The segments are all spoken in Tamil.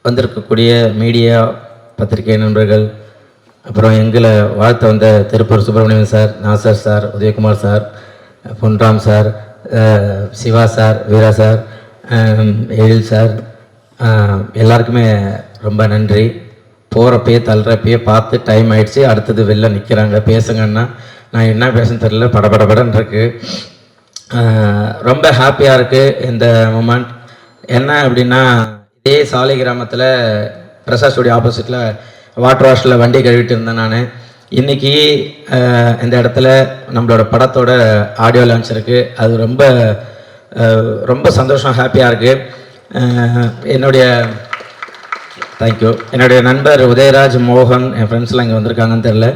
வந்திருக்கக்கூடிய மீடியா பத்திரிகை நண்பர்கள், அப்புறம் எங்களை வாழ்த்த வந்த Tiruppur Subramanian sir, Nasser sir, Udhayakumar sir, Ponram sir, Siva sir, Veera sir, Ezhil sir, எல்லாருக்குமே ரொம்ப நன்றி. போகிறப்பயே தள்ளுறப்பயே பார்த்து டைம் ஆகிடுச்சு, அடுத்தது வெளில நிற்கிறாங்க பேசுங்கன்னா நான் என்ன பேசுன்னு தெரியல, படபடபடன்னு இருக்குது. ரொம்ப ஹாப்பியாக இருக்குது இந்த மூமெண்ட். என்ன அப்படின்னா, இதே சாலை கிராமத்தில் பிரசாத் ஸ்டுடியோ ஆப்போசிட்டில் வாட்டர் வாஷில் வண்டி கழுவிட்டு இருந்தேன் நான். இன்றைக்கி இந்த இடத்துல நம்மளோட படத்தோட ஆடியோ லான்ச் இருக்குது. அது ரொம்ப ரொம்ப சந்தோஷம், ஹாப்பியாக இருக்குது. தேங்க்யூ. என்னுடைய நண்பர் உதயராஜ், மோகன், என் ஃப்ரெண்ட்ஸ்லாம் இங்கே வந்திருக்காங்கன்னு தெரில.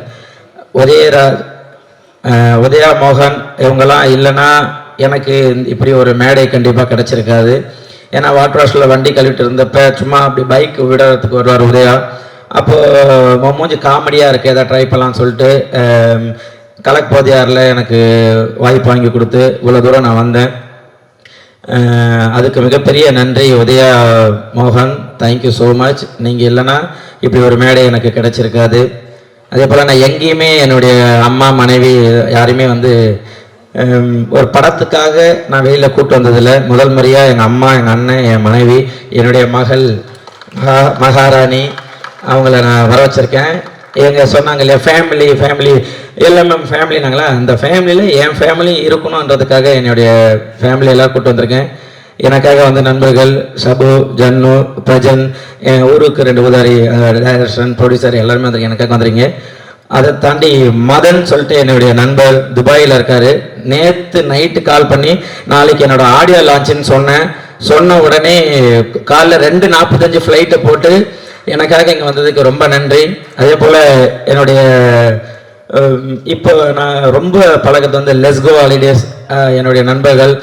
உதயா, மோகன் இவங்கெல்லாம் இல்லைன்னா எனக்கு இப்படி ஒரு மேடை கண்டிப்பாக கிடச்சிருக்காது. ஏன்னா வாட்டர் வாஷில் வண்டி கழுவிட்டு இருந்தப்போ சும்மா அப்படி பைக் விடுறதுக்கு வருவார் உதயா. அப்போது மூஞ்சி காமெடியாக இருக்குது, எதாவது ட்ரை பண்ணலான்னு சொல்லிட்டு கலக் போதியாரில் எனக்கு வாய்ப்பு வாங்கி கொடுத்து இவ்வளோ தூரம் நான் வந்தேன். அதுக்கு மிகப்பெரிய நன்றி உதயா, மோகன், தேங்க்யூ ஸோ மச். நீங்கள் இல்லைன்னா இப்படி ஒரு மேடை எனக்கு கிடச்சிருக்காது. அதே போல் நான் எங்கேயுமே என்னுடைய அம்மா, மனைவி யாரையுமே ஒரு படத்துக்காக நான் வெளியில் கூப்பிட்டு வந்ததில்லை. முதல் முறையாக எங்கள் அம்மா, எங்கள் அண்ணன், என் மனைவி, என்னுடைய மகள் மகாராணி அவங்கள நான் வர வச்சுருக்கேன். சொன்னாங்க இல்லையா ஃபேமிலி எல்லாமே ஃபேமிலினாங்களா, அந்த ஃபேமிலியில் என் ஃபேமிலி இருக்கணுன்றதுக்காக என்னுடைய ஃபேமிலி எல்லாம் கூப்பிட்டு வந்திருக்கேன். எனக்காக நண்பர்கள் சபு, ஜன்னு, பிரஜன், என் ஊருக்கு 2 உதாரி டைரக்ஷன், ப்ரொடியூசர் எல்லாருமே எனக்காக வந்துருங்க. அதை தாண்டி மதன் சொல்லிட்டு என்னுடைய நண்பர் துபாயில் இருக்கார். நேற்று நைட்டு கால் பண்ணி நாளைக்கு என்னோட ஆடியோ லான்ச்சுன்னு சொன்ன உடனே காலைல 2:45 ஃப்ளைட்டை போட்டு எனக்காக இங்கே வந்ததுக்கு ரொம்ப நன்றி. அதே போல் என்னுடைய இப்போ நான் ரொம்ப பழகிறது லெஸ்கோ ஹாலிடேஸ் என்னுடைய நண்பர்கள்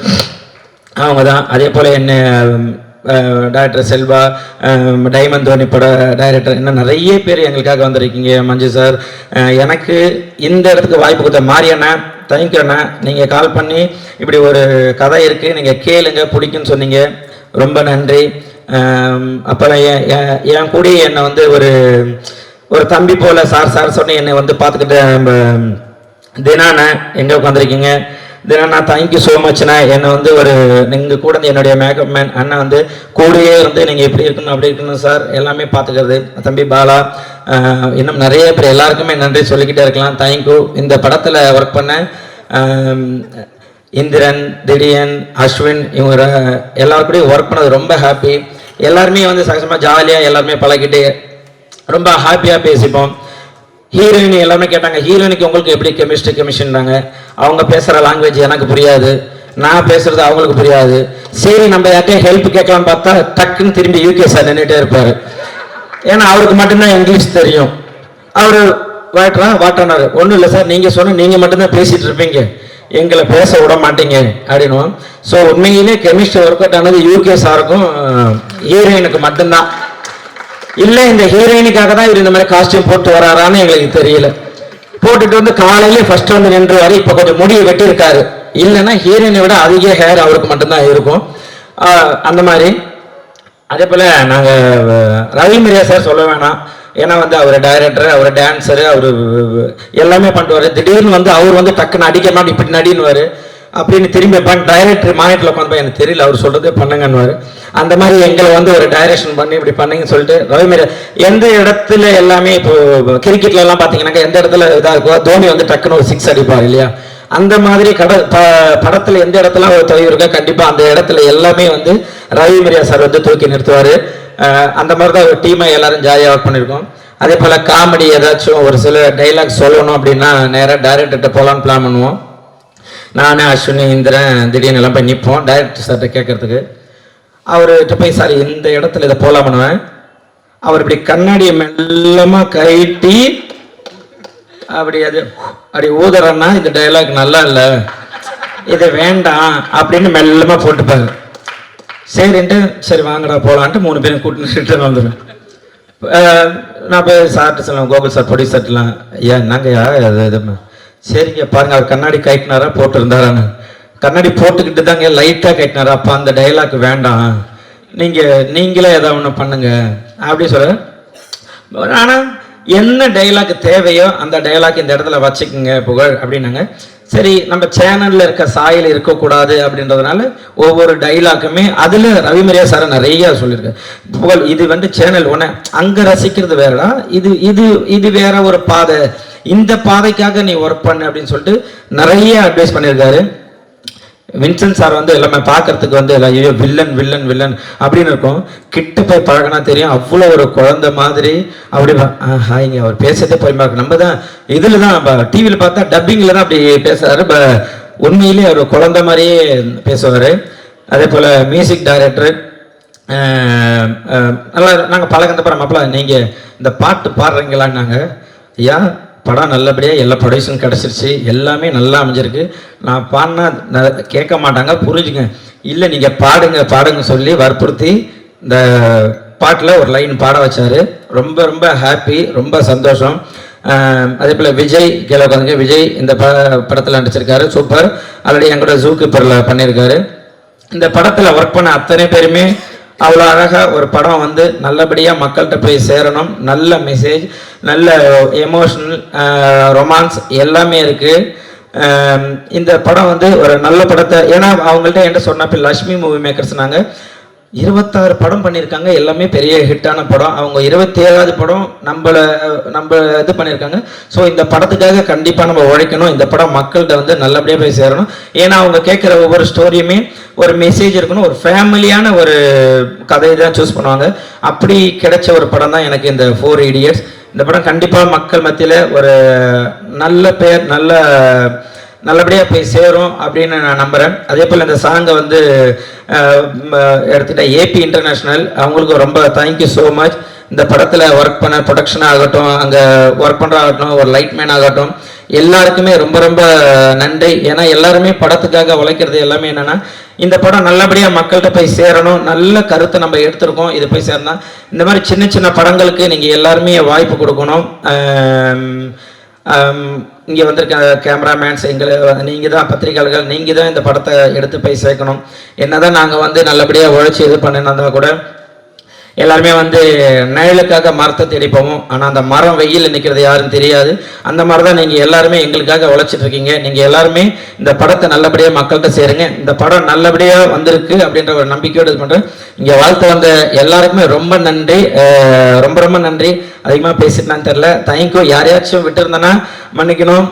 அவங்க தான். அதே போல் என்ன டைரக்டர் செல்வா, டைமண்ட் தோனி பட டைரக்டர், இன்னும் நிறைய பேர் எங்களுக்காக வந்திருக்கீங்க. மஞ்சு சார், எனக்கு இந்த இடத்துக்கு வாய்ப்பு கொடுத்த மாரியண்ணா, தேங்க்யூ அண்ணா. நீங்கள் கால் பண்ணி இப்படி ஒரு கதை இருக்குது, நீங்கள் கேளுங்க, பிடிக்குன்னு சொன்னீங்க, ரொம்ப நன்றி. அப்புறம் என் கூட என்னை ஒரு தம்பி போல் சார் சொன்ன என்னை பார்த்துக்கிட்டு தினாண்ணா எங்கே உட்காந்துருக்கீங்க. தினா, தேங்க்யூ ஸோ மச்ண்ணா. என்னை நீங்கள் கூட என்னுடைய மேக்கப் மேன் அண்ணா கூடயே நீங்கள் எப்படி இருக்கணும் அப்படி இருக்கணும் சார் எல்லாமே பார்த்துக்கிறது. தம்பி பாலா, இன்னும் நிறைய பேர், எல்லாருக்குமே நன்றி சொல்லிக்கிட்டே இருக்கலாம். தேங்க்யூ. இந்த படத்தில் ஒர்க் பண்ண இந்திரன், திடீன், அஸ்வின், இவங்க எல்லாருக்கூடையும் ஒர்க் பண்ணது ரொம்ப ஹாப்பி. எல்லாருமே சகஜமாக ஜாலியாக எல்லாருமே பழகிட்டு ரொம்ப ஹாப்பியாக பேசிப்போம். ஹீரோயின் எல்லாமே கேட்டாங்க, ஹீரோயினுக்கு உங்களுக்கு எப்படி கெமிஸ்ட்ரினாங்க. அவங்க பேசுகிற லாங்குவேஜ் எனக்கு புரியாது, நான் பேசுகிறது அவங்களுக்கு புரியாது. சரி, நம்ம யார்ட்டையும் ஹெல்ப் கேட்கலான்னு பார்த்தா டக்குன்னு திரும்பி யூகே சார் நின்றுட்டே இருப்பார். ஏன்னா அவருக்கு மட்டும்தான் இங்கிலீஷ் தெரியும். அவர் வாட்டானார், ஒன்றும் இல்லை சார், நீங்கள் சொன்ன நீங்கள் மட்டும்தான் பேசிகிட்டு இருப்பீங்க, எங்களை பேச விட மாட்டீங்க அப்படின்னுவோம். ஸோ உண்மையிலே கெமிஸ்ட்ரி ஒர்க் அவுட் ஆனது யூகே சாருக்கும் ஹீரோயினுக்கு மட்டும்தான். இல்லை, இந்த ஹீரோயினுக்காக தான் இவர் இந்த மாதிரி காஸ்டியூம் போட்டு வராரான்னு எங்களுக்கு தெரியல. போட்டுட்டு காலையிலே ஃபர்ஸ்ட் நின்றுவார். இப்போ கொஞ்சம் முடியை வெட்டியிருக்காரு. இல்லைன்னா ஹீரோயினை விட அதிக ஹேர் அவருக்கு மட்டும்தான் இருக்கும். அந்த மாதிரி. அதே போல் நாங்கள் ரவிமரியா சார் சொல்ல வேணாம். ஏன்னா அவர் டைரக்டர், அவர் டான்ஸரு, அவர் எல்லாமே பண்ணுவார். திடீர்னு அவர் டக்குன்னு அடிக்க மாட்டேன் இப்படி நடினுவார் அப்படின்னு திரும்பி டைரக்டர் மானிட்டில் உட்காந்து எனக்கு தெரியல, அவர் சொல்கிறதே பண்ணுங்கன்னுவார். அந்த மாதிரி எங்களை ஒரு டைரக்ஷன் பண்ணி இப்படி பண்ணுங்கன்னு சொல்லிட்டு ரவிமேரி எந்த இடத்துல எல்லாமே இப்போ கிரிக்கெட்லலாம் பார்த்தீங்கன்னாக்கா எந்த இடத்துல இதாக இருக்கும், தோனி டக்குன்னு ஒரு 6 அடிப்பார் இல்லையா, அந்த மாதிரி படத்தில் எந்த இடத்துல ஒரு தொழில் இருக்கோ கண்டிப்பாக அந்த இடத்துல எல்லாமே ரவிமரியா சார் தூக்கி நிறுத்துவார். அந்த மாதிரி தான் ஒரு டீமை எல்லாரும் ஜாலியாக ஒர்க் பண்ணியிருக்கோம். அதே போல் காமெடி ஏதாச்சும் ஒரு சில டைலாக் சொல்லணும் அப்படின்னா நேராக டைரக்டர்கிட்ட போகலான்னு பிளான் பண்ணுவோம். நான், அஸ்வினி, இந்திரன் திடீர்னு எல்லாம் போய் நிற்போம் டைரக்டர் சார்கிட்ட கேட்கறதுக்கு. அவர்கிட்ட போய் சார் இந்த இடத்துல இதை போகலாம் பண்ணுவேன். அவர் இப்படி கண்ணாடியை மெல்லமாக கைட்டி அப்படி ஊதுறன்னா இந்த டைலாக் நல்லா இல்லை, இது வேண்டாம் அப்படின்னு மெல்லமாக போட்டுப்பாரு. சரின்ட்டு சரி வாங்கடா போகலான்ட்டு 3 பேரும் கூட்டிட்டு வந்துடுவேன். நான் போய் சார்ட்டு சொல்லுவேன், கோகுல் சார் ப்ரொடியூசர்லாம், ஐயா என்னங்கய்யா இது சரிங்க பாருங்க, அவர் கண்ணாடி கைட்டினாரா போட்டு இருந்தாரான்னு. கண்ணாடி போட்டுக்கிட்டு தாங்க லைட்டாக கைட்டினாரா, அப்போ அந்த டைலாக் வேண்டாம், நீங்களே ஏதாவது ஒன்று பண்ணுங்க அப்படி சொல்ல. ஆனால் என்ன டைலாக் தேவையோ அந்த டைலாக் இந்த இடத்துல வச்சுக்கோங்க புகழ் அப்படின்னாங்க. சரி, நம்ம சேனலில் இருக்க சாயல் இருக்கக்கூடாது அப்படின்றதுனால ஒவ்வொரு டைலாக்குமே அதில் ரவிமரியா சார் நிறைய சொல்லியிருக்காரு. புகழ் இது சேனல் ஒன்று, அங்கே ரசிக்கிறது வேறடா, இது இது இது வேற ஒரு பாதை, இந்த பாதைக்காக நீ ஒர்க் பண்ணு அப்படின்னு சொல்லிட்டு நிறைய அட்வைஸ் பண்ணியிருக்காரு. வின்சென்ட் சார் எல்லாமே பார்க்கறதுக்கு ஐயோ வில்லன் வில்லன் வில்லன் அப்படின்னு இருக்கும். கிட்ட போய் பழகினா தெரியும், அவ்வளோ ஒரு குழந்தை மாதிரி. அப்படி ஹாய்ங்க அவர் பேசுறதே பொறுமையாக இருக்கு. நம்ம தான் இதில் தான் டிவியில் பார்த்தா டப்பிங்கில் தான் அப்படி பேசுறாரு, உண்மையிலேயே அவர் குழந்தை மாதிரியே பேசுவார். அதே போல் மியூசிக் டைரக்டர் நல்லா நாங்கள் பழகிற அப்புறம் மாப்பிள்ள நீங்கள் இந்த பாட்டு பாடுறீங்களான்னாங்க. ஐயா படம் நல்லபடியாக எல்லா ப்ரொடியூஷன் கிடச்சிருச்சு, எல்லாமே நல்லா அமைஞ்சிருக்கு. நான் பாடினா கேட்க மாட்டாங்க, புரிஞ்சுங்க. இல்லை நீங்கள் பாடுங்க சொல்லி வற்புறுத்தி இந்த பாட்டில் ஒரு லைன் பாட வச்சார். ரொம்ப ரொம்ப ஹாப்பி, ரொம்ப சந்தோஷம். அதே போல் விஜய் கீழே உட்காந்துங்க. விஜய் இந்த படத்தில் நடிச்சிருக்காரு, சூப்பர். ஆல்ரெடி எங்களோட ஜூ கீப்பரில் பண்ணியிருக்காரு. இந்த படத்தில் ஒர்க் பண்ண அத்தனை பேருமே அவ்வளோ அழகாக ஒரு படம் நல்லபடியாக மக்கள்கிட்ட போய் சேரணும். நல்ல மெசேஜ், நல்ல எமோஷனல், ரொமான்ஸ் எல்லாமே இருக்குது. இந்த படம் ஒரு நல்ல படத்தை, ஏன்னா அவங்கள்ட்ட என்கிட்ட சொன்னப்போ லக்ஷ்மி மூவி மேக்கர்ஸ் நாங்கள் 26 படம் பண்ணியிருக்காங்க, எல்லாமே பெரிய ஹிட்டான படம். அவங்க 27வது படம் நம்ம இது பண்ணியிருக்காங்க. ஸோ இந்த படத்துக்காக கண்டிப்பாக நம்ம உழைக்கணும். இந்த படம் மக்கள்கிட்ட நல்லபடியாக போய் சேரணும். ஏன்னா அவங்க கேட்குற ஒவ்வொரு ஸ்டோரியுமே ஒரு மெசேஜ் இருக்கணும், ஒரு ஃபேமிலியான ஒரு கதையை தான் சூஸ் பண்ணுவாங்க. அப்படி கிடைச்ச ஒரு படம் தான் எனக்கு இந்த 4 Idiots. இந்த படம் கண்டிப்பாக மக்கள் மத்தியில் ஒரு நல்ல பேர், நல்லபடியாக போய் சேரும் அப்படின்னு நான் நம்புகிறேன். அதே போல் இந்த சாங்கை எடுத்துகிட்டேன் ஏபி இன்டர்நேஷ்னல், அவங்களுக்கு ரொம்ப தேங்க்யூ ஸோ மச். இந்த படத்தில் ஒர்க் பண்ண ப்ரொடக்ஷன் ஆகட்டும், அங்கே ஒர்க் பண்ணுற ஆகட்டும், ஒரு லைட்மேன் ஆகட்டும், எல்லாருக்குமே ரொம்ப ரொம்ப நன்றி. ஏன்னா எல்லாருமே படத்துக்காக உழைக்கிறது எல்லாமே என்னென்னா இந்த படம் நல்லபடியாக மக்கள்கிட்ட போய் சேரணும், நல்ல கருத்தை நம்ம எடுத்திருக்கோம், இது போய் சேரணும். இந்த மாதிரி சின்ன சின்ன படங்களுக்கு நீங்கள் எல்லாருமே வாய்ப்பு கொடுக்கணும். இங்கே வந்திருக்க கேமராமேன்ஸ், நீங்கள் தான் பத்திரிகையாளர்கள், நீங்கள் தான் இந்த படத்தை எடுத்து போய் சேர்க்கணும். என்ன தான் நாங்கள் நல்லபடியாக உழைச்சி இது பண்ணினா கூட எல்லாருமே நிழலுக்காக மரத்தை தேடி போவோம். ஆனால் அந்த மரம் வெயில் நிற்கிறது யாரும் தெரியாது. அந்த மாதிரி தான் நீங்கள் எல்லாருமே எங்களுக்காக உழைச்சிட்டு இருக்கீங்க. நீங்கள் எல்லாருமே இந்த படத்தை நல்லபடியாக மக்கள்கிட்ட சேருங்க. இந்த படம் நல்லபடியாக வந்திருக்கு அப்படின்ற ஒரு நம்பிக்கையோடு இது பண்ணுறேன். இங்கே வாழ்த்து வந்த எல்லாருக்குமே ரொம்ப நன்றி, ரொம்ப ரொம்ப நன்றி. அதிகமாக பேசிட்டுனான்னு தெரில, தேங்க்யூ. யாரையாச்சும் விட்டுருந்தேன்னா மன்னிக்கணும்.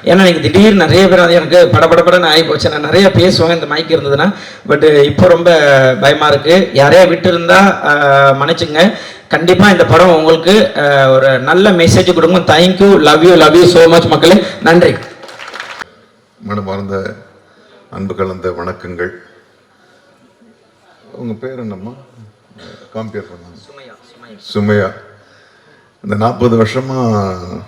ஏன்னா எனக்கு திடீர்னு நிறைய பேர் எனக்கு படப்படன்னு ஆகி போச்சு. நான் நிறைய பேசுவேன் இந்த மைக் இருந்ததுன்னா, பட் இப்போ ரொம்ப பயமாக இருக்குது. யாரையா விட்டுருந்தா மன்னிச்சுங்க. கண்டிப்பாக இந்த படம் உங்களுக்கு ஒரு நல்ல மெசேஜ் கொடுக்கும். Thank you, love you so much மக்களே, நன்றி. மனமார்ந்த அன்பு கலந்த வணக்கங்கள். உங்கள் பேர் என்னம்மா? காம்பியர் பண்ணாங்க. சுமையா. இந்த 40 வருஷமாக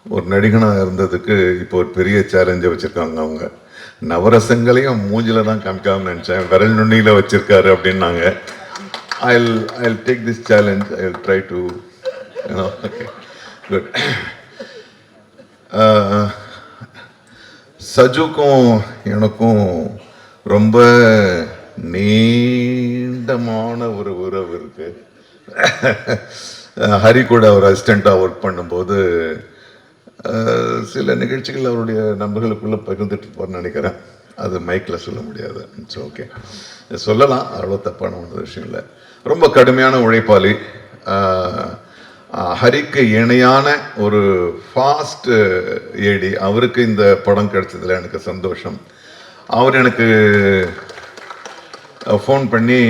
ஒரு நடிகனாக இருந்ததுக்கு இப்போ ஒரு பெரிய சேலஞ்சை வச்சுருக்காங்க. அவங்க நவரசங்களையும் மூஞ்சில் தான் காமிக்காமன்னு நினச்சேன், விரல் நுண்ணியில் வச்சுருக்காரு அப்படின்னாங்க. I'll take this challenge. I'll try to, okay, good. சஜுக்கும் எனக்கும் ரொம்ப நீண்டமான ஒரு உறவு இருக்கு. ஹரி கூட அவர் அசிஸ்டண்ட்டாக ஒர்க் பண்ணும்போது சில நிகழ்ச்சிகள் அவருடைய நண்பர்களுக்குள்ளே பகிர்ந்துட்டு இருப்பார்னு நினைக்கிறேன். அது மைக்கில் சொல்ல முடியாது. இட்ஸ் ஓகே, சொல்லலாம், அவ்வளோ தப்பான ஒரு விஷயம் இல்லை. ரொம்ப கடுமையான உழைப்பாளி. ஹரிக்கு இணையான ஒரு ஃபாஸ்ட் ஏடி. அவருக்கு இந்த படம் கிடைச்சதில் எனக்கு சந்தோஷம். அவர் எனக்கு ஃபோன் பண்ணி,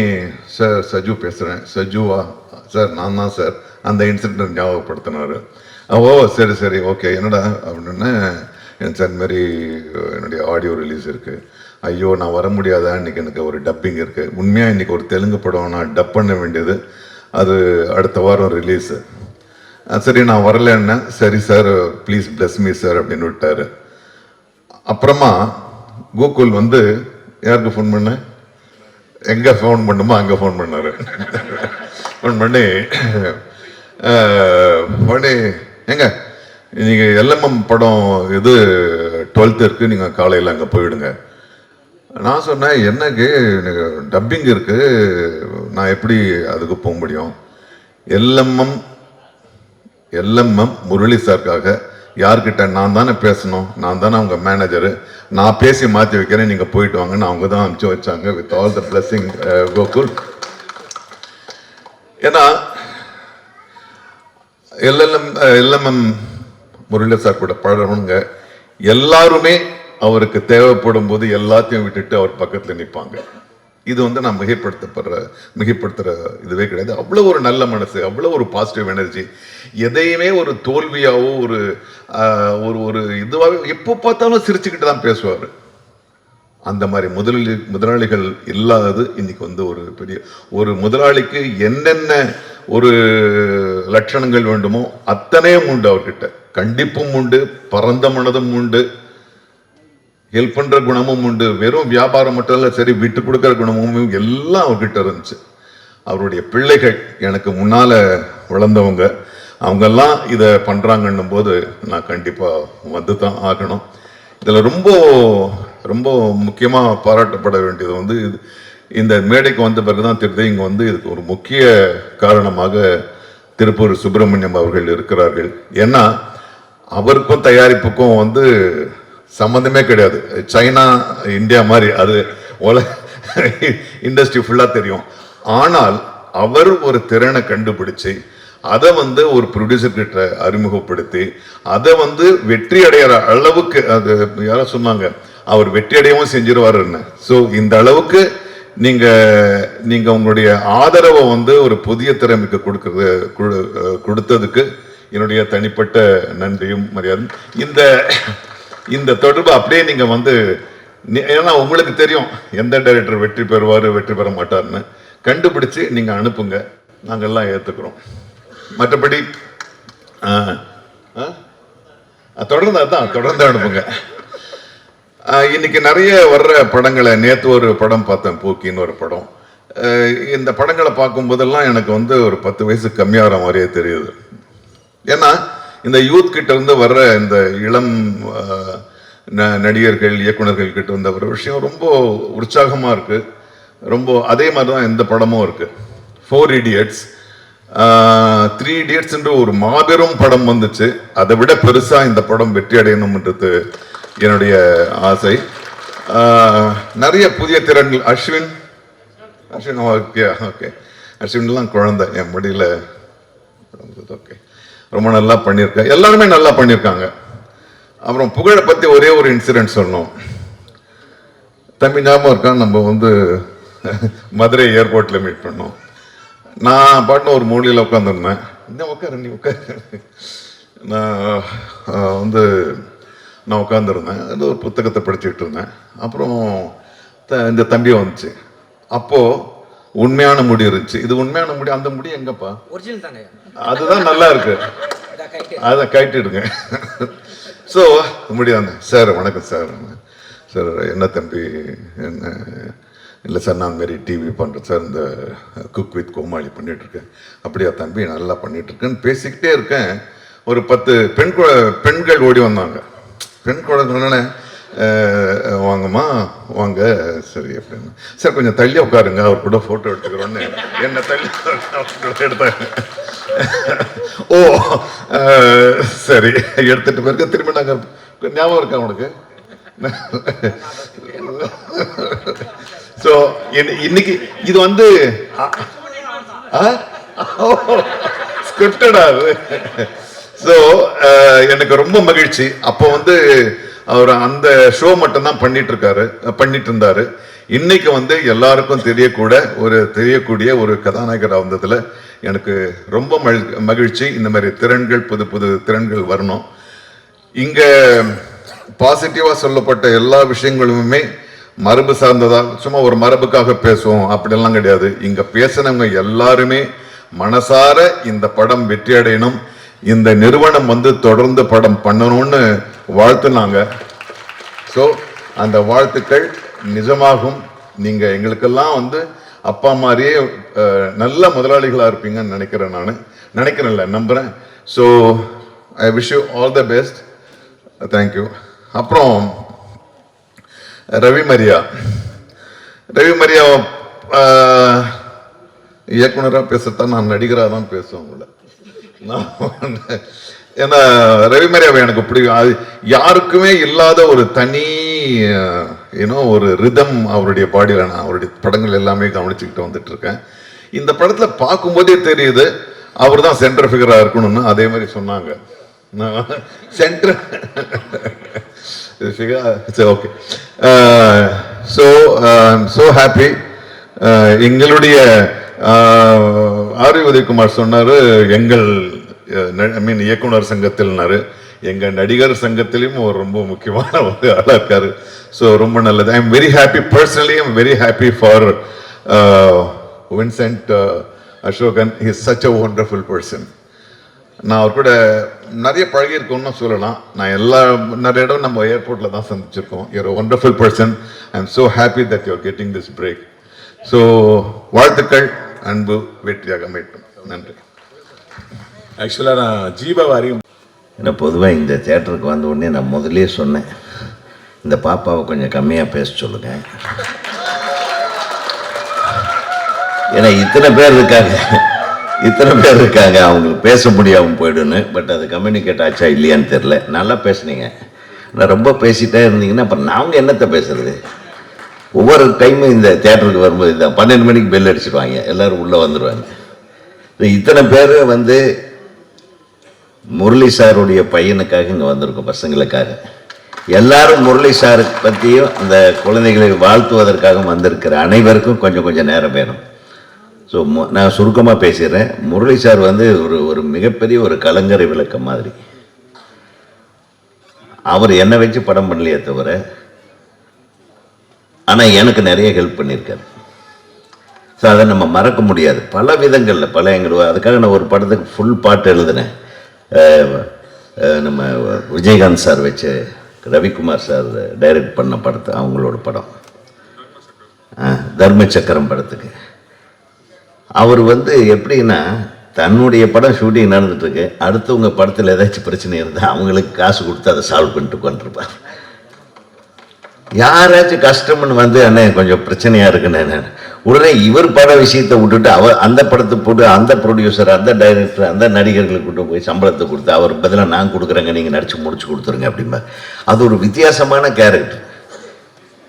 சார் சஜு பேசுகிறேன். சஜுவா சார்? நான் தான் சார். அந்த இன்சிடென்ட் ஞாபகப்படுத்தினார். ஓ சரி ஓகே, என்னடா அப்படின்னு. சார் இந்த மாதிரி என்னுடைய ஆடியோ ரிலீஸ் இருக்குது. ஐயோ நான் வர முடியாதா, இன்றைக்கி எனக்கு ஒரு டப்பிங் இருக்குது. உண்மையாக இன்றைக்கி ஒரு தெலுங்கு படம் நான் டப் பண்ண வேண்டியது, அது அடுத்த வாரம் ரிலீஸு. சரி நான் வரலன்னா, சரி sir please plus me sir அப்படின்னு விட்டார். அப்புறமா கோகுல் யாருக்கு ஃபோன் பண்ண, எங்கே ஃபோன் பண்ணுமோ அங்கே ஃபோன் பண்ணார். ஃபோன் பண்ணி எங்க நீங்கள் எல்எம்எம் படம் இது 12th இருக்குது, நீங்கள் காலையில் அங்கே போயிடுங்க. நான் சொன்னேன், எனக்கு டப்பிங் இருக்கு, நான் எப்படி அதுக்கு போக முடியும்? எல்எம்எம் முரளி சார்க்காக யார்கிட்ட? நான் தானே பேசணும், நான் தானே அவங்க மேனேஜரு, நான் பேசி மாற்றி வைக்கிறேன், நீங்கள் போயிட்டு வாங்கன்னு அவங்க தான் அனுப்பிச்சு வச்சாங்க. With all the blessing Gokul. ஏன்னா எல்எம்எம் முரளி சார் கூட பழகிறவங்க எல்லாருமே அவருக்கு தேவைப்படும் போது எல்லாத்தையும் விட்டுட்டு அவர் பக்கத்தில் நிற்பாங்க. இது வந்து நான் மிகைப்படுத்துற இதுவே கிடையாது. அவ்வளோ ஒரு நல்ல மனசு, அவ்வளோ ஒரு பாசிட்டிவ் எனர்ஜி. எதையுமே ஒரு தோல்வியாவோ ஒரு ஒரு இதுவாகவே எப்போ பார்த்தாலும் சிரிச்சுக்கிட்டு தான் பேசுவார். அந்த மாதிரி முதலாளிகள் இல்லாதது இன்னைக்கு வந்து ஒரு பெரிய ஒரு முதலாளிக்கு என்னென்ன ஒரு லட்சணங்கள் வேண்டுமோ அத்தனையும் உண்டு அவர்கிட்ட. கண்டிப்பும் உண்டு, பரந்த மனதும் உண்டு, ஹெல்ப் பண்ற குணமும் உண்டு. வெறும் வியாபாரம் மட்டும் இல்ல, சரி விட்டு கொடுக்கிற குணமும் எல்லாம் அவர்கிட்ட இருந்துச்சு. அவருடைய பிள்ளைகள் எனக்கு முன்னால வளர்ந்தவங்க, அவங்கெல்லாம் இதை பண்றாங்கன்னும் போது நான் கண்டிப்பா வந்து தான் ஆகணும். இதுல ரொம்ப ரொம்ப முக்கியமா பாராட்டப்பட வேண்டியது வந்து இந்த மேடைக்கு வந்த பிறகுதான் தெரியுது, இங்க வந்து இதுக்கு ஒரு முக்கிய காரணமாக திருப்பூர் சுப்பிரமணியம் அவர்கள் இருக்கிறார்கள். ஏன்னா அவருக்கும் தயாரிப்புக்கும் வந்து சம்பந்தமே கிடையாது. சைனா இந்தியா மாதிரி அது இண்டஸ்ட்ரி ஃபுல்லா தெரியும். ஆனால் அவர் ஒரு திறனை கண்டுபிடிச்சு அதை வந்து ஒரு ப்ரொடியூசர் கிட்ட அறிமுகப்படுத்தி அதை வந்து வெற்றி அடைகிற அளவுக்கு, அது யாரோ சொன்னாங்க அவர் வெற்றி அடையவும் செஞ்சிருவாருன்னு. ஸோ இந்த அளவுக்கு நீங்க உங்களுடைய ஆதரவை வந்து ஒரு புதிய திறமைக்கு கொடுத்ததுக்கு என்னுடைய தனிப்பட்ட நன்றியும் மரியாதை. இந்த தொடர்பு அப்படியே நீங்க வந்து, ஏன்னா உங்களுக்கு தெரியும் எந்த டைரக்டர் வெற்றி பெறுவாரு வெற்றி பெற மாட்டார்னு, கண்டுபிடிச்சு நீங்க அனுப்புங்க, நாங்கெல்லாம் ஏத்துக்கிறோம். மற்றபடி தொடர்ந்து அனுப்புங்க. இன்னைக்கு நிறைய வர்ற படங்களை, நேற்று ஒரு படம் பார்த்தேன், போக்கின்னு ஒரு படம். இந்த படங்களை பார்க்கும் போதெல்லாம் எனக்கு வந்து ஒரு 10 வயசு கம்மியாகிற மாதிரியே தெரியுது. ஏன்னா இந்த யூத் கிட்ட இருந்து வர்ற இந்த இளம் நடிகர்கள் இயக்குநர்கள் கிட்ட இருந்த ஒரு விஷயம் ரொம்ப உற்சாகமா இருக்கு. ரொம்ப அதே மாதிரி தான் இந்த படமும் இருக்கு. 4 Idiots, 3 Idiots என்று ஒரு மாபெரும் படம் வந்துச்சு. அதை விட பெருசா இந்த படம் வெற்றி அடையணும்ன்றது என்னுடைய ஆசை. நிறைய புதிய திறன்கள். அஸ்வின் ஓகே, அஸ்வின்லாம் குழந்தை என் முடியல. ஓகே, ரொம்ப நல்லா பண்ணியிருக்கேன், எல்லாருமே நல்லா பண்ணியிருக்காங்க. அப்புறம் புகழை பற்றி ஒரே ஒரு இன்சிடென்ட் சொன்னோம். தம்பி ஞாபகம் இருக்கான், நம்ம வந்து மதுரை ஏர்போர்ட்டில் மீட் பண்ணோம். நான் பாட்டு ஒரு மூலையில் உட்காந்துருந்தேன். இன்னும் உட்காரு, நீ உட்காரு. நான் உட்காந்துருந்தேன், அது ஒரு புத்தகத்தை படிச்சுக்கிட்டு இருந்தேன். அப்புறம் இந்த தம்பி வந்துச்சு. அப்போது உண்மையான முடி இருந்துச்சு. இது உண்மையான முடி, அந்த முடி எங்கப்பா? அதுதான் நல்லா இருக்கு, அதை கைட்டிடுங்க. ஸோ முடியாது. சார் வணக்கம் சார். சார் என்ன தம்பி, என்ன இல்லை சார், நான் மாரி டிவி பண்ணுறேன் சார், இந்த குக் வித் கோமாளி பண்ணிகிட்ருக்கேன். அப்படியா தம்பி, நல்லா பண்ணிகிட்ருக்கேன்னு பேசிக்கிட்டே இருக்கேன். ஒரு 10 பெண்கள் ஓடி வந்தாங்க. பெண் குழந்தைன்னு வாங்கம்மா வாங்க, சரி அப்படின்னு. சார் கொஞ்சம் தள்ளி உட்காருங்க, அவர் கூட ஃபோட்டோ எடுத்துக்கிறோன்னு என்ன தள்ளி எடுத்தாங்க. ஓ சரி, எடுத்துட்டு பிறகு திரும்பி நாங்கள், ஞாபகம் இருக்கா உனக்கு? ஸோ இன்னைக்கு இது வந்து ஸ்கிரிப்டடா அது. ஸோ எனக்கு ரொம்ப மகிழ்ச்சி. அப்போ வந்து அவர் அந்த ஷோ மட்டும்தான் பண்ணிட்டு இருந்தாரு. இன்னைக்கு வந்து எல்லாருக்கும் தெரியக்கூடிய ஒரு கதாநாயகராக வந்ததுல எனக்கு ரொம்ப மகிழ்ச்சி. இந்த மாதிரி திறன்கள், புது புது திறன்கள் வரணும். இங்க பாசிட்டிவா சொல்லப்பட்ட எல்லா விஷயங்களுமே மரபு சார்ந்ததா, சும்மா ஒரு மரபுக்காக பேசுவோம் அப்படிலாம் கிடையாது. இங்க பேசினவங்க எல்லாருமே மனசார இந்த படம் வெற்றி அடையணும், இந்த நிறுவனம் வந்து தொடர்ந்து படம் பண்ணணும்னு வாழ்த்துனாங்க. ஸோ அந்த வாழ்த்துக்கள் நிஜமாகும். நீங்க எங்களுக்கெல்லாம் வந்து அப்பா மாதிரியே நல்ல முதலாளிகளாக இருப்பீங்கன்னு நினைக்கிறேன், நம்புறேன். So I wish you all the best. Thank you. அப்புறம் ரவி மரியா ரவி மரியா இயக்குனராக பேசத்தான் நான் நடிகராக தான் பேசுவேன் உங்களை. ஏன்னா ரவி மரியாவை எனக்கு பிடிக்கும். அது யாருக்குமே இல்லாத ஒரு தனி ஒரு ரிதம் அவருடைய பாடியில். நான் அவருடைய படங்கள் எல்லாமே கவனிச்சுக்கிட்டு வந்துட்டு இருக்கேன். இந்த படத்தில் பார்க்கும்போதே தெரியுது அவர் தான் சென்டர் ஃபிகராக இருக்கணும்னு. அதே மாதிரி சொன்னாங்க. Centre okay. So happy. எங்களுடைய ஆர் உதயகுமார் சொன்னார் எங்கள் இயக்குனர் சங்கத்தில்னாரு. எங்கள் நடிகர் சங்கத்திலையும் ஒரு ரொம்ப முக்கியமான ஒரு ஆளாக இருக்காரு. ஸோ ரொம்ப நல்லது. I am very happy personally. I am very happy for Vincent Asokan. He is such a wonderful person. நான் அவர் கூட நிறைய பழகியிருக்கோம்னு சொல்லலாம். நிறைய இடம் நம்ம ஏர்போர்ட்டில் தான் சந்திச்சிருக்கோம். You're a wonderful person. I am so happy that you are getting this break. So வாழ்த்துக்கள். அன்பு வெற்றியாக மீட்டும். நன்றி. ஆக்சுவலாக நான் ஜீபவாரியும் ஏன்னா பொதுவாக இந்த தேட்டருக்கு வந்த உடனே நான் முதலே சொன்னேன், இந்த பாப்பாவை கொஞ்சம் கம்மியாக பேச சொல்லுங்க. ஏன்னா இத்தனை பேர் இருக்காங்க அவங்களுக்கு பேச முடியாமல் போயிடுன்னு. பட் அது கம்யூனிகேட் ஆச்சா இல்லையான்னு தெரில. நல்லா பேசுனீங்க. நான் ரொம்ப பேசிகிட்டே இருந்தீங்கன்னா அப்புறம் நாங்கள் என்னத்தை பேசுறது? ஒவ்வொரு டைமும் இந்த தேட்டருக்கு வரும்போது இந்த 12 மணிக்கு பெல் அடிச்சிடுவாங்க, எல்லோரும் உள்ளே வந்துடுவாங்க. இத்தனை பேர் வந்து முரளி சாருடைய பையனுக்காக இங்கே வந்திருக்கோம், பசங்களுக்காக. எல்லாரும் முரளி சாரை பற்றியும் அந்த குழந்தைகளை வாழ்த்துவதற்காக வந்திருக்கிற அனைவருக்கும் கொஞ்சம் கொஞ்சம் நேரம் வேணும். ஸோ நான் சுருக்கமாக பேசிடுறேன். முரளி சார் வந்து ஒரு மிகப்பெரிய ஒரு கலங்கரை விளக்கம் மாதிரி. அவர் என்னை வச்சு படம் பண்ணலையே தவிர, ஆனால் எனக்கு நிறைய ஹெல்ப் பண்ணியிருக்காரு. ஸோ அதை நம்ம மறக்க முடியாது பல விதங்களில். அதுக்காக நான் ஒரு படத்துக்கு ஃபுல் பாட்டு எழுதினேன். நம்ம விஜயகாந்த் சார் வச்சு ரவிக்குமார் சார் டைரக்ட் பண்ண படத்தை, அவங்களோட படம் தர்ம சக்கரம் படத்துக்கு. அவர் வந்து எப்படின்னா, தன்னுடைய படம் ஷூட்டிங் நடந்துட்டுருக்கு, அடுத்தவங்க படத்தில் ஏதாச்சும் பிரச்சனை இருந்தால் அவங்களுக்கு காசு கொடுத்து அதை சால்வ் பண்ணிட்டு உட்காந்துருப்பார். யாராச்சும் கஷ்டம்னு வந்து அண்ணே கொஞ்சம் பிரச்சனையாக இருக்குன்னு உடனே இவர் பட விஷயத்தை விட்டுட்டு அந்த படத்தை போட்டு அந்த ப்ரொடியூசர், அந்த டைரக்டர், அந்த நடிகர்களுக்கு கூட்டு போய் சம்பளத்தை கொடுத்து அவர் பதிலாக நான் கொடுக்குறேங்க, நீங்கள் நடித்து முடிச்சு கொடுத்துருங்க அப்படிம்பா. அது ஒரு வித்தியாசமான கேரக்டர்.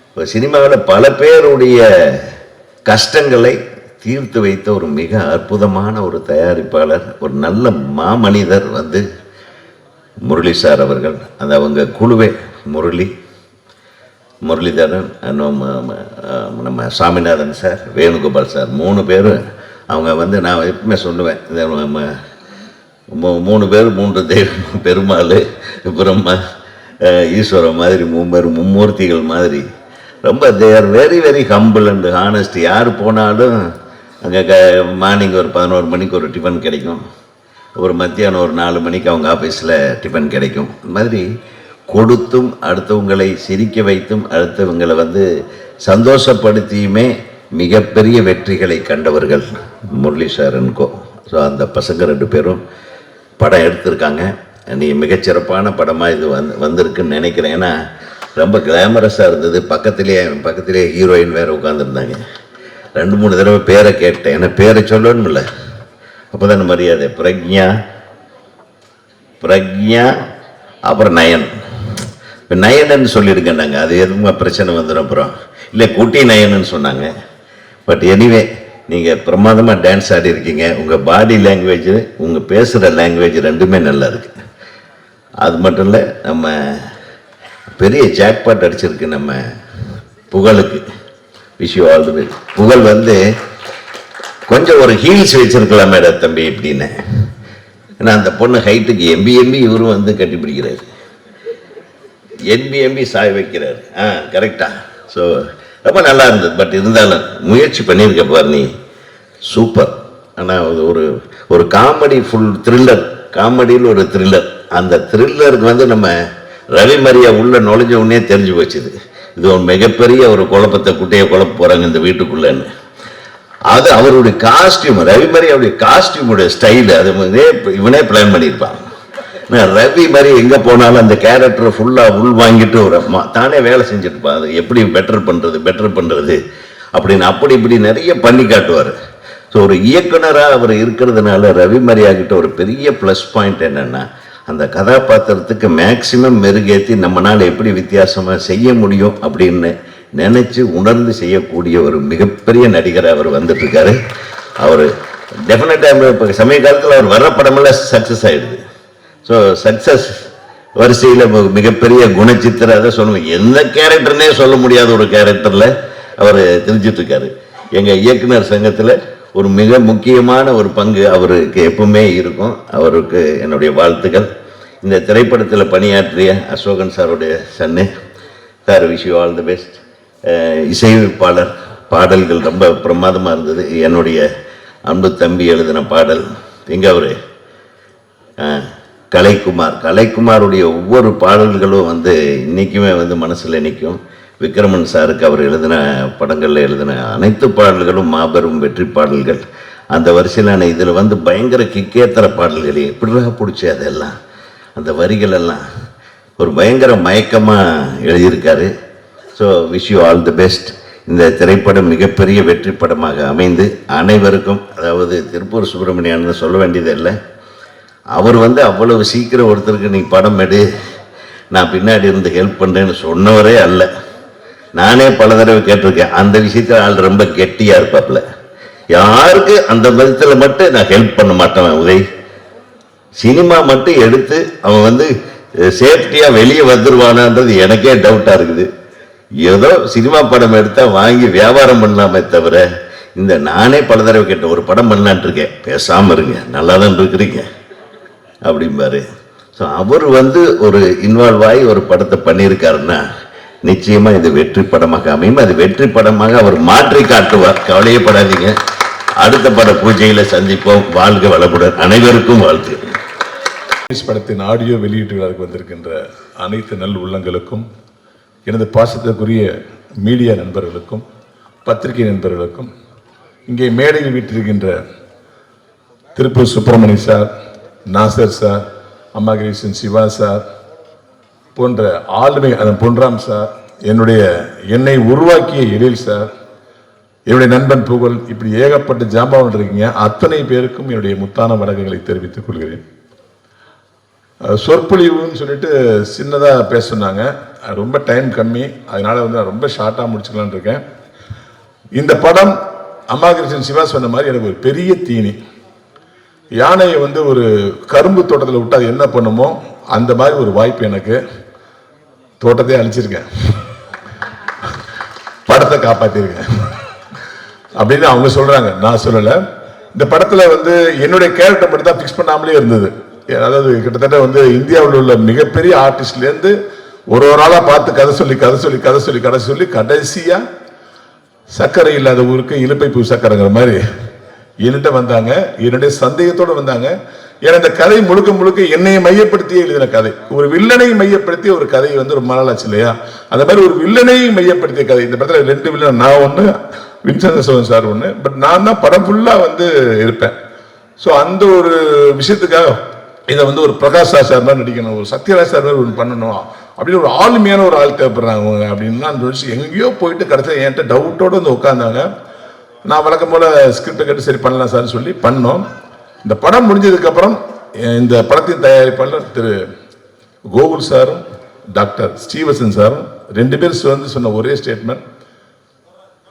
இப்போ சினிமாவில் பல பேருடைய கஷ்டங்களை தீர்த்து வைத்த ஒரு மிக அற்புதமான ஒரு தயாரிப்பாளர், ஒரு நல்ல மாமனிதர் வந்து முரளி சார் அவர்கள். அந்த அவங்க குழுவே முரளிதரன், நம்ம சாமிநாதன் சார், வேணுகோபால் சார், 3 பேர். அவங்க வந்து நான் எப்பவுமே சொல்லுவேன், இந்த 3 பேர் 3 தெய்வம், பெருமாள், பிரம்மா, ஈஸ்வரன் மாதிரி 3 பேர் மும்மூர்த்திகள் மாதிரி. ரொம்ப they are very very humble and honest. யார் போனாலும் அங்கே மார்னிங் ஒரு 11 மணிக்கு ஒரு டிஃபன் கிடைக்கும், ஒரு மத்தியானம் ஒரு 4 மணிக்கு அவங்க ஆஃபீஸில் டிஃபன் கிடைக்கும். இந்த மாதிரி கொடுத்தும் அடுத்தவங்களை சிரிக்க வைத்தும் அடுத்தவங்களை வந்து சந்தோஷப்படுத்தியுமே மிகப்பெரிய வெற்றிகளை கண்டவர்கள் முரளி சாரன்கோ. ஸோ அந்த பசங்க 2 பேரும் படம் எடுத்திருக்காங்க. நீ மிகச்சிறப்பான படமாக இது வந்திருக்குன்னு நினைக்கிறேன். ஏன்னா ரொம்ப கிளாமரஸாக இருந்தது. பக்கத்திலே ஹீரோயின் வேறு உட்காந்துருந்தாங்க. 2-3 தடவை பேரை கேட்டேன். ஏன்னா பேரை சொல்லணும்ல, அப்போ தானே மரியாதை. பிரக்ஞா அப்புறம் நயனன்னு சொல்லியிருக்கேன் நாங்கள். அது எதுவுமே பிரச்சனை வந்துடும். அப்புறம் இல்லை குட்டி நயனன்னு சொன்னாங்க. பட் எனிவே நீங்கள் பிரமாதமாக டான்ஸ் ஆடி இருக்கீங்க. உங்கள் பாடி லாங்குவேஜ், உங்கள் பேசுகிற லாங்குவேஜ் 2மே நல்லா இருக்குது. அது மட்டும் இல்லை, நம்ம பெரிய ஜாக்பாட் அடிச்சிருக்கு நம்ம புகழுக்கு. Wish you all the best. புகழ் வந்து கொஞ்சம் ஒரு ஹீல்ஸ் வச்சிருக்கலாம் மேடம் தம்பி இப்படின்னு. ஏன்னா அந்த பொண்ணு ஹைட்டுக்கு எம்பி இவரும் வந்து கட்டிப்பிடிக்கிறாரு, என்பி சாய் வைக்கிறாரு. கரெக்டா? ஸோ ரொம்ப நல்லா இருந்தது. பட் இருந்தாலும் முயற்சி பண்ணியிருக்க பார் நீ, சூப்பர். ஆனால் ஒரு காமெடி, ஃபுல் த்ரில்லர், காமெடியில் ஒரு த்ரில்லர். அந்த த்ரில்லருக்கு வந்து நம்ம ரவி மரியா உள்ள நுழைஞ்ச உடனே தெரிஞ்சு போச்சுது, இது ஒரு மிகப்பெரிய ஒரு குழப்பத்தை குழப்ப போகிறாங்க இந்த வீட்டுக்குள்ளேன்னு. அது அவருடைய காஸ்டியூம், ரவி மரியாவுடைய காஸ்டியூமுடைய ஸ்டைலு, அது இவனே பிளான் பண்ணியிருப்பாங்க. ரவி மாதிரி எங்கே போனாலும் அந்த கேரக்டரை ஃபுல்லாக உள் வாங்கிட்டு தானே வேலை செஞ்சுருப்பான். அது எப்படி பெட்டர் பண்ணுறது. அப்படின்னு அப்படி இப்படி நிறைய பண்ணி காட்டுவார். ஸோ ஒரு இயக்குனராக அவர் இருக்கிறதுனால ரவி மரியா கிட்ட ஒரு பெரிய ப்ளஸ் பாயிண்ட் என்னென்னா, அந்த கதாபாத்திரத்துக்கு மேக்சிமம் மெருகேற்றி நம்மளால் எப்படி வித்தியாசமாக செய்ய முடியும் அப்படின்னு நினச்சி உணர்ந்து செய்யக்கூடிய ஒரு மிகப்பெரிய நடிகர் அவர் வந்துட்டுருக்காரு. அவர் டெஃபினட்டாக இப்போ சமய காலத்தில் அவர் வர்ற படமெல்லாம் சக்ஸஸ் ஆகிடுது. ஸோ சக்ஸஸ் வரிசையில் மிகப்பெரிய குணச்சித்திர அதை சொல்லுவேன், எந்த கேரக்டர்னே சொல்ல முடியாத ஒரு கேரக்டரில் அவர் தெரிஞ்சிட்ருக்காரு. எங்கள் இயக்குனர் சங்கத்தில் ஒரு மிக முக்கியமான ஒரு பங்கு அவருக்கு எப்பவுமே இருக்கும். அவருக்கு என்னுடைய வாழ்த்துக்கள். இந்த திரைப்படத்தில் பணியாற்றிய அசோகன் சாருடைய son sir, wish you all the best. இசையமைப்பாளர், பாடல்கள் ரொம்ப பிரமாதமாக இருந்தது. என்னுடைய அன்பு தம்பி எழுதின பாடல் எங்கே அவர் கலைக்குமாருடைய ஒவ்வொரு பாடல்களும் இன்றைக்குமே மனசில் நிற்கும். விக்ரமன் சாருக்கு அவர் எழுதின படங்களில் எழுதின அனைத்து பாடல்களும் மாபெரும் வெற்றி பாடல்கள். அந்த வரிசையிலான இதில் பயங்கர கிக்கேத்தர பாடல்கள் எப்படிராக பிடிச்சி அதெல்லாம் அந்த வரிகளெல்லாம் ஒரு பயங்கர மயக்கமாக எழுதியிருக்காரு. So wish you all the best. இந்த திரைப்படம் மிகப்பெரிய வெற்றி படமாக அமைந்து அனைவருக்கும், அதாவது திருப்பூர் சுப்பிரமணியன் சொல்ல வேண்டியது இல்லை, அவர் அவ்வளவு சீக்கிரம் ஒருத்தருக்கு நீ படம் எடு, நான் பின்னாடி இருந்து ஹெல்ப் பண்ணுறேன்னு சொன்னவரே அல்ல. நானே பல தடவை கேட்டிருக்கேன். அந்த விஷயத்தில் ஆள் ரொம்ப கெட்டியாக இருப்பாப்புல. யாருக்கு அந்த விதத்தில் மட்டும் நான் ஹெல்ப் பண்ண மாட்டேன். உதய் சினிமா மட்டும் எடுத்து அவன் சேஃப்டியாக வெளியே வந்துடுவானான்றது எனக்கே டவுட்டாக இருக்குது. ஏதோ சினிமா படம் எடுத்தால் வாங்கி வியாபாரம் பண்ணலாமே தவிர, இந்த நானே பல தடவை கேட்டேன், ஒரு படம் பண்ணலான்ட்டு இருக்கேன், பேசாமல் இருங்க, நல்லா தான் இருக்கிறீங்க அப்படிம்பாரு. ஸோ அவர் ஒரு இன்வால்வ் ஆகி ஒரு படத்தை பண்ணியிருக்காருன்னா நிச்சயமாக இது வெற்றி படமாக அமையும். அது வெற்றி படமாக அவர் மாற்றி காட்டுவார். கவலையே படாதீங்க. அடுத்த பட பூஜையில் சந்திப்போம். வாழ்க வளமுடன். அனைவருக்கும் வாழ்த்து. படத்தின் ஆடியோ வெளியீட்டு விழாவுக்கு வந்திருக்கின்ற அனைத்து நல் உள்ளங்களுக்கும், எனது பாசத்திற்குரிய மீடியா நண்பர்களுக்கும், பத்திரிகை நண்பர்களுக்கும், இங்கே மேடையில் வீட்டிருக்கின்ற திருப்பூர் சுப்பிரமணிய சார், நாசர் சார், அம்மாகிரீசன் சிவா சார் போன்ற ஆளுமை, அதன் பொன்ராம் சார், என்னை உருவாக்கிய எழில் சார், என்னுடைய நண்பன் புகழ், இப்படி ஏகப்பட்ட ஜாம்பவன் இருக்கீங்க. அத்தனை பேருக்கும் என்னுடைய முத்தான வணக்கங்களை தெரிவித்துக் கொள்கிறேன். சொற்பொழிவுன்னு சொல்லிட்டு சின்னதாக பேச சொன்னாங்க. ரொம்ப டைம் கம்மி, அதனால நான் ரொம்ப ஷார்ட்டாக முடிச்சுக்கலான் இருக்கேன். இந்த படம் அம்மாகிருஷ்ணன் சிவா சொன்ன மாதிரி எனக்கு ஒரு பெரிய தீனி. யானையை ஒரு கரும்பு தோட்டத்தில் விட்டு அது என்ன பண்ணுமோ அந்த மாதிரி ஒரு வாய்ப்பு எனக்கு. தோட்டத்தையே அழிச்சிருக்கேன், படத்தை காப்பாற்றிருக்கேன் அப்படின்னு அவங்க சொல்றாங்க, நான் சொல்லலை. இந்த படத்தில் என்னுடைய கேரக்டர் மட்டும் தான் ஃபிக்ஸ் பண்ணாமலே இருந்தது. அதாவது கிட்டத்தட்ட இந்தியாவில் உள்ள மிகப்பெரிய ஆர்டிஸ்ட்லேருந்து ஒரு ஆளாக பார்த்து கதை சொல்லி கடைசியாக சர்க்கரை இல்லாத ஊருக்கு இலுப்பை பூ சர்க்கரைங்கிற மாதிரி என்கிட்ட வந்தாங்க. என்னுடைய சந்தேகத்தோடு வந்தாங்க. ஏன்னா இந்த கதை முழுக்க முழுக்க என்னையை மையப்படுத்தியே எழுதின கதை. ஒரு வில்லனை மையப்படுத்திய ஒரு கதை ரொம்ப நாளாச்சு இல்லையா? அந்த மாதிரி ஒரு வில்லனை மையப்படுத்திய கதை. இந்த படத்தில் 2 வில்லன், நான் ஒன்று, வின்சென்ட் அசோகன் சார் ஒன்று. பட் நான் தான் படம் ஃபுல்லாக இருப்பேன். ஸோ அந்த ஒரு விஷயத்துக்காக இதை ஒரு பிரகாஷ் ராஜ் சார் தான் நடிக்கணும், ஒரு சத்யராஜ் சார் ஒன்று பண்ணணும் அப்படின்னு ஒரு ஆளுமையான ஒரு ஆள் தேவைப்படுறாங்க அப்படின்லாம் சொல்லி எங்கேயோ போயிட்டு கடைசியில் என்கிட்ட டவுட்டோடு உட்காந்தாங்க. நான் வழக்கம் போல் ஸ்கிரிப்டை கேட்டு சரி பண்ணலாம் சார்னு சொல்லி பண்ணோம். இந்த படம் முடிஞ்சதுக்கப்புறம் இந்த படத்தின் தயாரிப்பாளர் திரு கோகுல் சாரும் டாக்டர் ஸ்ரீவசன் சாரும் 2 பேர் சொன்ன ஒரே ஸ்டேட்மெண்ட்,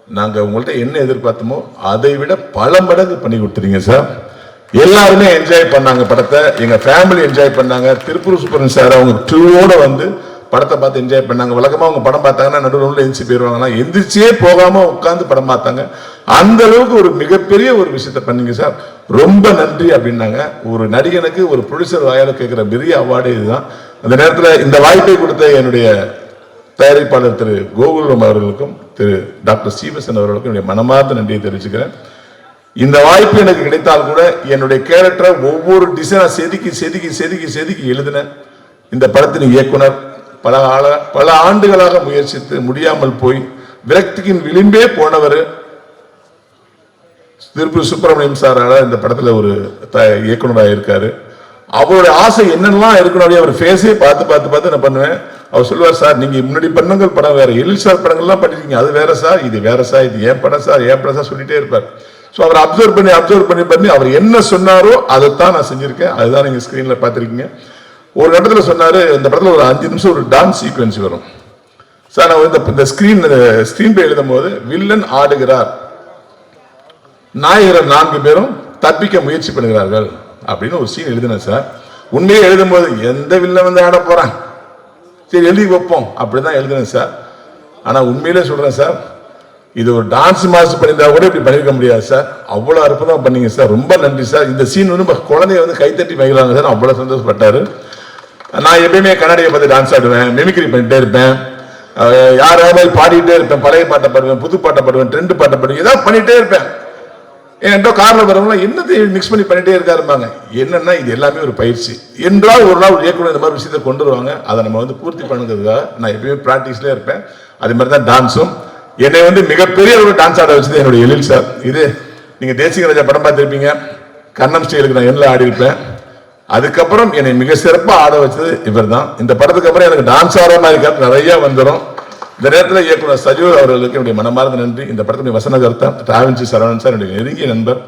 நாங்கள் உங்கள்கிட்ட என்ன எதிர்பார்த்தோமோ அதை விட பல மடங்கு பண்ணி கொடுத்துறீங்க சார். எல்லாருமே என்ஜாய் பண்ணாங்க படத்தை, எங்கள் ஃபேமிலி என்ஜாய் பண்ணாங்க. திருப்பூர் சுப்பிரமணியன் சார் அவங்க டூவோடு படத்தை பார்த்து என்ஜாய் பண்ணாங்க. வழக்கமாக அவங்க படம் பார்த்தாங்கன்னா நடுவில் எந்திரிச்சு போயிடுவாங்கன்னா, எந்திரிச்சே போகாமல் உட்காந்து படம் பார்த்தாங்க. அந்த அளவுக்கு ஒரு மிகப்பெரிய ஒரு விஷயத்த பண்ணீங்க சார், ரொம்ப நன்றி அப்படின்னாங்க. ஒரு நடிகனுக்கு ஒரு ப்ரொடியூசர் வாயால கேட்குற பெரிய அவார்டு இதுதான். அந்த நேரத்தில் இந்த வாய்ப்பை கொடுத்த என்னுடைய தயாரிப்பாளர் திரு கோகுலம் அவர்களுக்கும் திரு டாக்டர் ஸ்ரீவசன் அவர்களுக்கும் என்னுடைய மனமார்ந்த நன்றியை தெரிவிச்சுக்கிறேன். இந்த வாய்ப்பு எனக்கு கிடைத்தால் கூட என்னுடைய கேரக்டரை ஒவ்வொரு டிசைனாக செதுக்கி எழுதின இந்த படத்தின் இயக்குனர் பல ஆண்டுகளாக முயற்சித்து முடியாமல் போய் விரக்தியின் விளிம்பே போனவர் திருப்பூர் சுப்பிரமணியம் சாரால இந்த படத்துல ஒரு இயக்குனராக இருக்காரு. அவருடைய ஆசை என்னென்னலாம் இருக்கணும், அவர் ஃபேஸே பார்த்து நான் பண்ணுவேன். அவர் சொல்லுவார், சார் நீங்க முன்னாடி பண்ணங்கள் படம் வேற, எழில் சார் படங்கள்லாம் பண்ணிருக்கீங்க, அது வேற சார், இது வேற சார், இது ஏன் படம் சார், ஏன் படம் சார் சொல்லிட்டே இருப்பார். ஸோ அவர் அப்சர்வ் பண்ணி அவர் என்ன சொன்னாரோ அதைத்தான் நான் செஞ்சிருக்கேன். அதுதான் நீங்க ஸ்கிரீன்ல பார்த்துருக்கீங்க. ஒரு இடத்துல சொன்னாரு, இந்த படத்துல ஒரு 5 நிமிஷம் ஒரு டான்ஸ் சீக்வன்ஸ் வரும் சார். நான் வந்து இந்த ஸ்கிரீன் பே எழுதும் போது வில்லன் ஆடுகிறார், நாயகர் 4 பேரும் தப்பிக்க முயற்சி பண்ணுகிறார்கள் அப்படின்னு ஒரு சீன் எழுதினேன் சார். உண்மையே எழுதும் போது எந்த வில்லன் வந்து ஆட போறான், சரி எழுதி வைப்போம் அப்படிதான் எழுதினேன் சார். ஆனா உண்மையிலே சொல்றேன் சார், இது ஒரு டான்ஸ் மாஸ்டர் பண்ணியிருந்தா கூட இப்படி பண்ணிருக்க முடியாது சார். அவ்வளவு அற்புதம் பண்ணீங்க சார், ரொம்ப நன்றி சார். இந்த சீன் வந்து குழந்தைய வந்து கைத்தட்டி மகிழ்வாங்க சார், அவ்வளவு சந்தோஷப்பட்டாரு. நான் எப்பயுமே கண்ணாடியை பார்த்து டான்ஸ் ஆடுவேன், மிமிக்ரி பண்ணிட்டே இருப்பேன், யாராவது பாடிட்டே இருப்பேன், பழைய பாட்டை பாடுவேன், புது பாட்டை பாடுவேன், ட்ரெண்ட் பாட்டை பாடுவேன், ஏதாவது பண்ணிட்டே இருப்பேன். என்கிட்ட கார்ல வரவங்களாம் என்னத்தையும் மிக்ஸ் பண்ணி பண்ணிட்டே இருக்காருப்பாங்க. என்னன்னா இது எல்லாமே ஒரு பயிற்சி. என்றால் ஒரு நாள் இயக்குனர் இந்த மாதிரி விஷயத்தை கொண்டு வருவாங்க, அதை நம்ம வந்து பூர்த்தி பண்ணுறதுக்காக நான் எப்பயுமே ப்ராக்டிஸ்லேயே இருப்பேன். அதே மாதிரி தான் டான்ஸும். என்னை வந்து மிகப்பெரிய ஒரு டான்ஸ் ஆட வச்சது என்னுடைய எழில் சார். இது நீங்க தேசிய ராஜா படம் பார்த்திருப்பீங்க, கண்ணம் ஸ்டைலுக்கு நான் என்ன ஆடி இருப்பேன். அதுக்கப்புறம் என்னை மிக சிறப்பாக ஆட வச்சது இவர் தான். இந்த படத்துக்கு அப்புறம் எனக்கு டான்ஸ் ஆடுற மாதிரி நிறைய வந்துடும். இந்த நேரத்தில் இயக்குனர் சஜு அவர்களுக்கு என்னுடைய மனமார்ந்த நன்றி. இந்த படத்துடைய வசனகர்த்தா டிராவன்சி சரவணன் சார் என்னுடைய நெருங்கிய நண்பர்.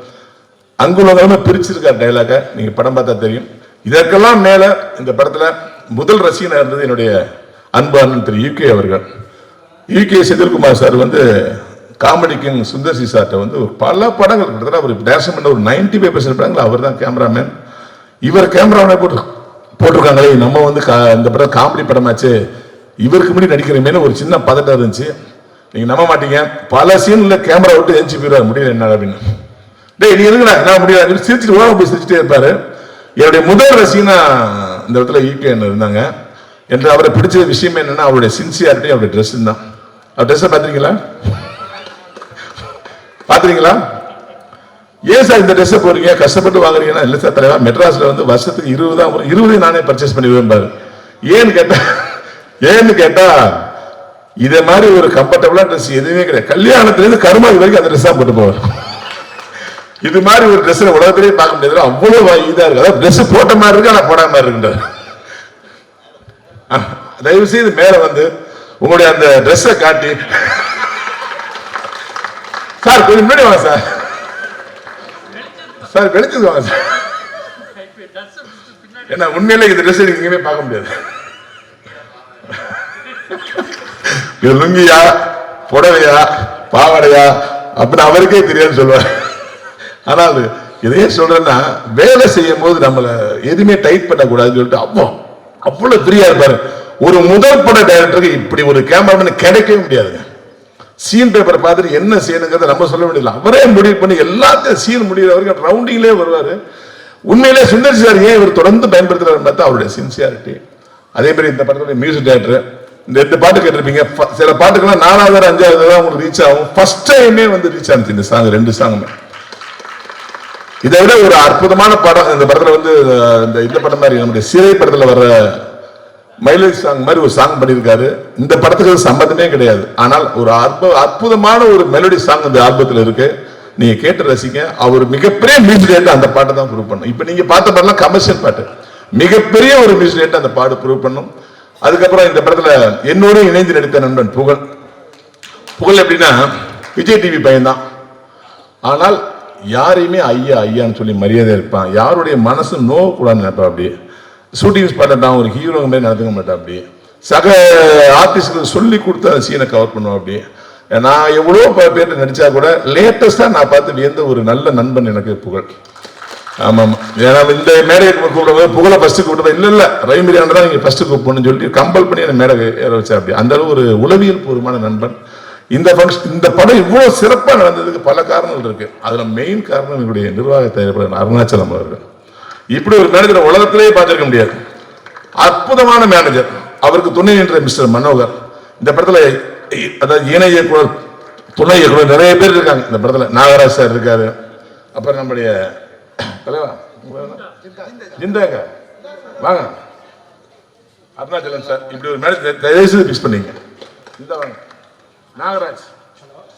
அங்குலமே பிரிச்சிருக்கார் டைலாக, நீங்க படம் பார்த்தா தெரியும். இதற்கெல்லாம் மேல இந்த படத்துல முதல் ரசிகனாக இருந்தது என்னுடைய அன்பு அண்ணன் திரு யூகே அவர்கள். யூகே செந்தில்குமார் சார் வந்து காமெடி கிங் சுந்தர்சி சார்ட்ட வந்து பல படங்கள் கிட்டத்தட்ட அவர் டேரக்ஷன் பண்ண ஒரு 95% படங்கள் அவர் தான் கேமராமேன். இவர் கேமராமேனை போட்டிருக்காங்களே, நம்ம வந்து இந்த படம் காமெடி படமாச்சு, இவருக்கு முன்னாடி நடிக்கிறமேனு ஒரு சின்ன பதட்டம் இருந்துச்சு. நீங்க நம்ப மாட்டீங்க, பல சீன்ல கேமரா விட்டு எஞ்சி போயிடுவார், முடியல என்ன அப்படின்னு. டேய் நீ எதுக்குடா என்ன முடியாது சிரிச்சுட்டு உலகம் போய் சிரிச்சுட்டே இருப்பாரு. என்னுடைய முதல் ரசிகனா இந்த இடத்துல ஈகே இருந்தாங்க. என்று அவரை பிடிச்ச விஷயம் என்னன்னா அவருடைய சின்சியாரிட்டி, அவருடைய ட்ரெஸ் தான். அவர் ட்ரெஸ்ஸை பார்த்துருக்கீங்களா? பார்த்துருக்கீங்களா? ஏன் சார் இந்த ட்ரெஸ்ஸை போறீங்க, கஷ்டப்பட்டு வாங்குறீங்கன்னா? இல்லை சார் தலைவா, மெட்ராஸ்ல வந்து வருஷத்துக்கு 20 நானே பர்ச்சேஸ் பண்ணி விரும்பாரு. ஏன்னு கேட்டா இதே மாதிரி ஒரு கம்ஃபர்டபுளா ட்ரெஸ் எதுவுமே கிடையாது. கல்யாணத்துலேருந்து கருமாதி வரைக்கும் அந்த ட்ரெஸ் தான் போட்டு போவார். இது மாதிரி ஒரு ட்ரெஸ் உலகத்திலேயே பார்க்க முடியாது, அவ்வளவு இதா இருக்கு. அதாவது ட்ரெஸ் போட்ட மாதிரி இருக்கு, ஆனா போடாம மாதிரி இருக்குன்றார். தயவு செய்து மேல வந்து உங்களுடைய அந்த ட்ரெஸ்ஸை காட்டி, சார் கொஞ்சம் முன்னாடி வாங்க சார், சார் வெளிச்சது வாங்க சார். ஏன்னா உண்மையில இந்த ட்ரெஸ் எங்கேயுமே பார்க்க முடியாது. இது லுங்கியா புடவையா பாவாடையா அப்படின்னு அவருக்கே தெரியாதுன்னு சொல்லுவார். ஆனால் இதையே சொல்றேன்னா, வேலை செய்யும் போது நம்மளை எதுவுமே டைட் பண்ணக்கூடாதுன்னு சொல்லிட்டு அவ்வளவு ஃப்ரீயா இருப்பாரு. ஒரு முதல் பட டைரக்டருக்கு இப்படி ஒரு கேமராமேன் கிடைக்கவே முடியாதுங்க. சீன் பேப்பரை பார்த்துட்டு என்ன செய்யணுங்கிறத நம்ம சொல்ல முடியல, அவரே முடிவு பண்ணி எல்லாத்தையும் சீன் முடிகிற வரைக்கும் ரவுண்டிங்லேயே வருவாரு. உண்மையிலே சுந்தர் சார் ஏன் இவர் தொடர்ந்து பயன்படுத்துறாரு பார்த்தா அவருடைய சின்சியாரிட்டி. அதே மாதிரி இந்த படத்துடைய மியூசிக் டைரக்டர், இந்த பாட்டு கேட்டிருப்பீங்க, சில பாட்டுக்கெல்லாம் 4வது 5வது தான் உங்களுக்கு ரீச் ஆகும். ஃபர்ஸ்ட் டைமே வந்து ரீச் ஆச்சு இந்த சாங், 2 சாங்குமே. இதை விட ஒரு அற்புதமான படம் இந்த படத்துல வந்து இந்த படம் மாதிரி நம்முடைய சிறை படத்துல வர்ற மைலேஜ் சாங் மாதிரி ஒரு சாங் பண்ணியிருக்காரு. இந்த படத்துக்கு சம்பந்தமே கிடையாது, ஆனால் ஒரு அற்புதமான ஒரு மெலடி சாங் இந்த ஆல்பத்தில் இருக்கு. நீங்க கேட்டு ரசிங்க. அவர் மிகப்பெரிய மியூசிக் டைரக்டர் அந்த பாட்டை தான் ப்ரூவ் பண்ணும். இப்ப நீங்க பார்த்த பாடலாம் கமர்ஷியல் பாட்டு, மிகப்பெரிய ஒரு மியூசிக் டைரக்டர் அந்த பாடு ப்ரூவ் பண்ணும். அதுக்கப்புறம் இந்த படத்துல என்னோடு இணைந்து நடித்த நண்பன் புகழ் எப்படின்னா விஜய் டிவி பையன் தான், ஆனால் யாரையுமே ஐயா ஐயான்னு சொல்லி மரியாதை இருப்பான். யாருடைய மனசு நோவ கூடாதுன்னு நினைப்பான். அப்படி ஷூட்டிங் ஸ்பாட்டான் ஒரு ஹீரோ மாதிரி நடந்துக்க மாட்டேன். அப்படி சக ஆர்டிஸ்டுக்கு சொல்லி கொடுத்து அந்த சீனை கவர் பண்ணுவோம். அப்படி நான் எவ்வளோ பேர் நடிச்சா கூட லேட்டஸ்டா நான் பார்த்து எந்த ஒரு நல்ல நண்பன் எனக்கு புகழ். ஆமாம், ஏன்னா இந்த மேடையை கூப்பிடும்போது புகழை ஃபர்ஸ்ட் கூப்பிட்டு இல்ல ரைமிரியான தான் நீங்க ஃபர்ஸ்ட் கூப்பிடணும்னு சொல்லிட்டு கம்பல் பண்ணி அந்த மேடை ஏற வச்சா. அப்படி அந்த அளவு ஒரு உளவியல் பூர்வமான நண்பன். இந்த படம் இவ்வளவு சிறப்பாக நடந்ததுக்கு பல காரணங்கள் இருக்கு. அதுல மெயின் காரணம் என்னுடைய நிர்வாக தயாரிப்பாளர் அருணாச்சலம் அவர்கள். இப்படி ஒரு மேனேஜர் உலகத்திலேயே பார்த்திருக்க முடியாது. அற்புதமான மேனேஜர். அவருக்கு துணை நின்ற மிஸ்டர் மனோகர். இந்த படத்துல அதாவது இணை இயக்குனர், துணை இயக்குனர் நிறைய பேர் இருக்காங்க இந்த படத்துல. நாகராஜ் சார் இருக்காரு, அப்புறம் நம்முடைய தலைவா ஜிந்தாங்க வாங்க, அருணாச்சலம் சார். இப்படி ஒரு மேனேஜர் தயவுசெய்து மிஸ் பண்ணீங்க. இந்த வாங்க நாகராஜ்,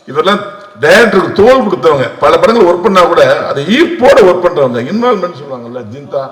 இவரெல்லாம் டைரக்டருக்கு தோல் கொடுத்தவங்க. பல படங்கள் ஒர்க் பண்ணா கூட அதை ஈர்ப்போட ஒர்க் பண்றவங்க, இன்வால்வ்மெண்ட் சொல்லுவாங்கல்ல, ஜிந்தா